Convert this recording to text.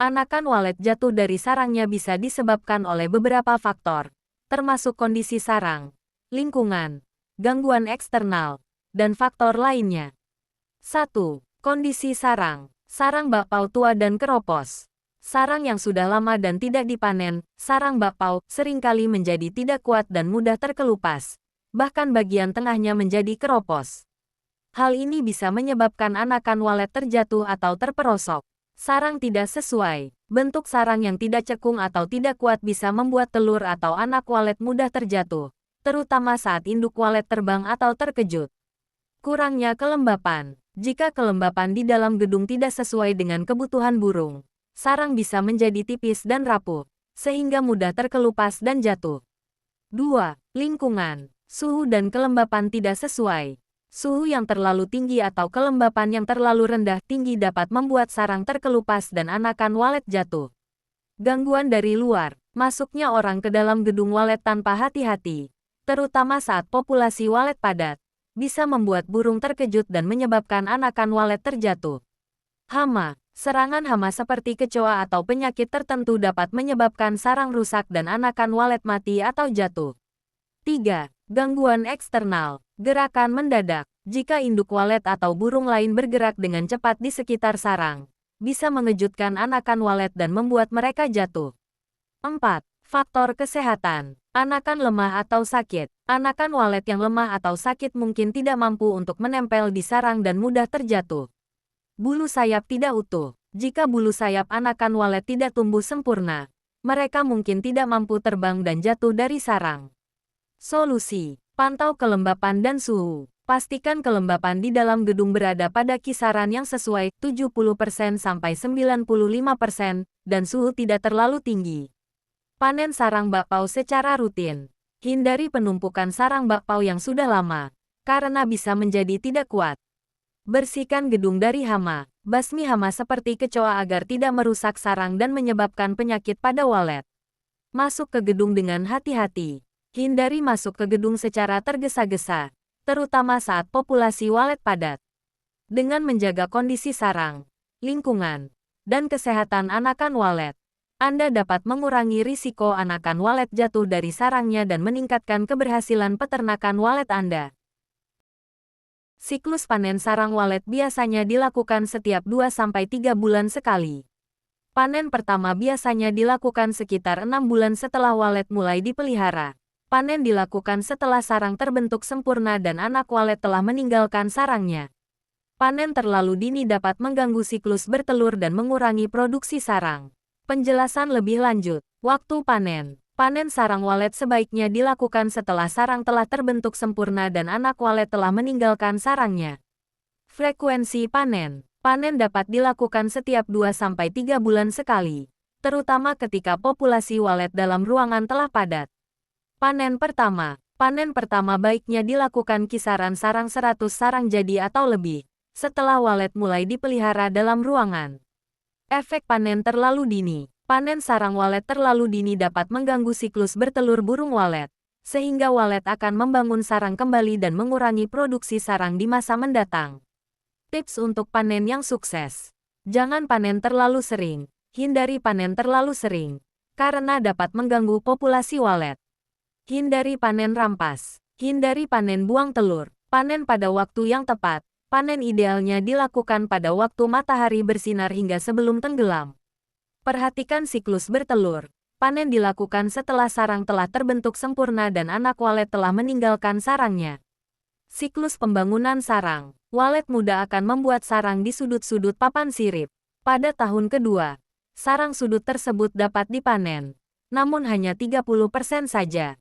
Anakan walet jatuh dari sarangnya bisa disebabkan oleh beberapa faktor, termasuk kondisi sarang, lingkungan, gangguan eksternal, dan faktor lainnya. 1. Kondisi sarang. Sarang bakpao tua dan keropos. Sarang yang sudah lama dan tidak dipanen, sarang bakpao seringkali menjadi tidak kuat dan mudah terkelupas. Bahkan bagian tengahnya menjadi keropos. Hal ini bisa menyebabkan anakan walet terjatuh atau terperosok. Sarang tidak sesuai. Bentuk sarang yang tidak cekung atau tidak kuat bisa membuat telur atau anak walet mudah terjatuh, terutama saat induk walet terbang atau terkejut. Kurangnya kelembapan. Jika kelembapan di dalam gedung tidak sesuai dengan kebutuhan burung, sarang bisa menjadi tipis dan rapuh, sehingga mudah terkelupas dan jatuh. 2. Lingkungan. Suhu dan kelembapan tidak sesuai. Suhu yang terlalu tinggi atau kelembapan yang terlalu rendah tinggi dapat membuat sarang terkelupas dan anakan walet jatuh. Gangguan dari luar. Masuknya orang ke dalam gedung walet tanpa hati-hati, terutama saat populasi walet padat, bisa membuat burung terkejut dan menyebabkan anakan walet terjatuh. Hama. Serangan hama seperti kecoa atau penyakit tertentu dapat menyebabkan sarang rusak dan anakan walet mati atau jatuh. 3. Gangguan eksternal. Gerakan mendadak. Jika induk walet atau burung lain bergerak dengan cepat di sekitar sarang, bisa mengejutkan anakan walet dan membuat mereka jatuh. 4. Faktor kesehatan. Anakan lemah atau sakit. Anakan walet yang lemah atau sakit mungkin tidak mampu untuk menempel di sarang dan mudah terjatuh. Bulu sayap tidak utuh. Jika bulu sayap anakan walet tidak tumbuh sempurna, mereka mungkin tidak mampu terbang dan jatuh dari sarang. Solusi. Pantau kelembapan dan suhu. Pastikan kelembapan di dalam gedung berada pada kisaran yang sesuai 70% sampai 95% dan suhu tidak terlalu tinggi. Panen sarang bakpao secara rutin. Hindari penumpukan sarang bakpao yang sudah lama, karena bisa menjadi tidak kuat. Bersihkan gedung dari hama. Basmi hama seperti kecoa agar tidak merusak sarang dan menyebabkan penyakit pada walet. Masuk ke gedung dengan hati-hati. Hindari masuk ke gedung secara tergesa-gesa, terutama saat populasi walet padat. Dengan menjaga kondisi sarang, lingkungan, dan kesehatan anakan walet, Anda dapat mengurangi risiko anakan walet jatuh dari sarangnya dan meningkatkan keberhasilan peternakan walet Anda. Siklus panen sarang walet biasanya dilakukan setiap 2-3 bulan sekali. Panen pertama biasanya dilakukan sekitar 6 bulan setelah walet mulai dipelihara. Panen dilakukan setelah sarang terbentuk sempurna dan anak walet telah meninggalkan sarangnya. Panen terlalu dini dapat mengganggu siklus bertelur dan mengurangi produksi sarang. Penjelasan lebih lanjut. Waktu panen. Panen sarang walet sebaiknya dilakukan setelah sarang telah terbentuk sempurna dan anak walet telah meninggalkan sarangnya. Frekuensi panen. Panen dapat dilakukan setiap 2-3 bulan sekali, terutama ketika populasi walet dalam ruangan telah padat. Panen pertama. Panen pertama baiknya dilakukan kisaran sarang 100 sarang jadi atau lebih, setelah walet mulai dipelihara dalam ruangan. Efek panen terlalu dini. Panen sarang walet terlalu dini dapat mengganggu siklus bertelur burung walet, sehingga walet akan membangun sarang kembali dan mengurangi produksi sarang di masa mendatang. Tips untuk panen yang sukses. Jangan panen terlalu sering. Hindari panen terlalu sering, karena dapat mengganggu populasi walet. Hindari panen rampas. Hindari panen buang telur. Panen pada waktu yang tepat. Panen idealnya dilakukan pada waktu matahari bersinar hingga sebelum tenggelam. Perhatikan siklus bertelur. Panen dilakukan setelah sarang telah terbentuk sempurna dan anak walet telah meninggalkan sarangnya. Siklus pembangunan sarang. Walet muda akan membuat sarang di sudut-sudut papan sirip. Pada tahun kedua, sarang sudut tersebut dapat dipanen, namun hanya 30% saja.